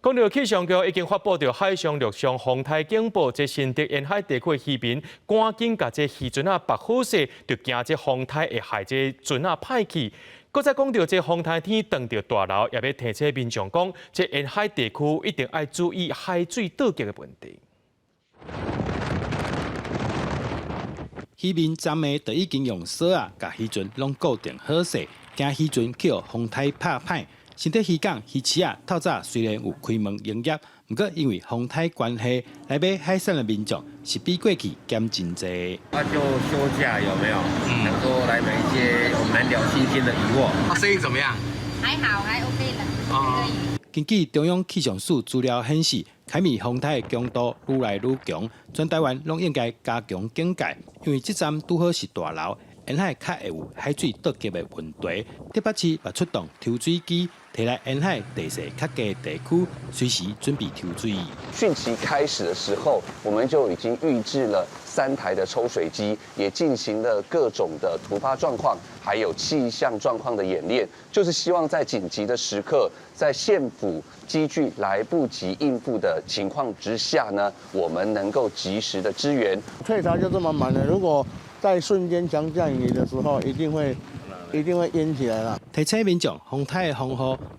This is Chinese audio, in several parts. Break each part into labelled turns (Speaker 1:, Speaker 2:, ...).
Speaker 1: 讲到气象局已经发布着海上陆上风台警报，这新竹沿海地区渔民赶紧把这渔船绑好势，就惊这风台会害这船歹去。搁再讲到这风台天撞到大楼，也要提醒民众讲，这沿海地区一定要注意海水倒激的问题。
Speaker 2: 渔民昨暝就已经用绳把渔船拢固定好势，惊渔船去互风台拍歹。新竹渔港鱼市透早虽然有开门营业，不过因为风台关系，来买海产的民众是比过去减真济。
Speaker 3: 就休假有没有？想说来买一些我们南寮新鲜的渔货。
Speaker 4: 生意怎么样？
Speaker 5: 还好，还 OK 的，可以。
Speaker 2: 根据中央气象署资料显示，凯米风台的强度愈来愈强，全台湾拢应该加强警戒，因为这站拄好是大楼，沿海较会有海水倒击的问题。台北市也出动抽水机，提来沿海地势较低的地区，随时准备抽水。
Speaker 6: 汛期开始的时候，我们就已经预置了3台的抽水机，也进行了各种的突发状况，还有气象状况的演练，就是希望在紧急的时刻，在县府机具来不及应付的情况之下呢，我们能够及时的支援。
Speaker 7: 退潮就这么满了，如果在瞬间强降雨的时候，一定会淹起来了。
Speaker 2: 提醒民众，风台的风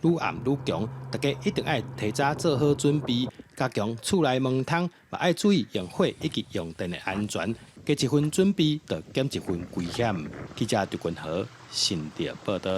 Speaker 2: 雨愈暗愈强，大家一定要提早做好准备，加强厝内门窗，也要注意用火以及用电的安全。加一份准备，就减一份危险。记者刘君豪，新竹报道。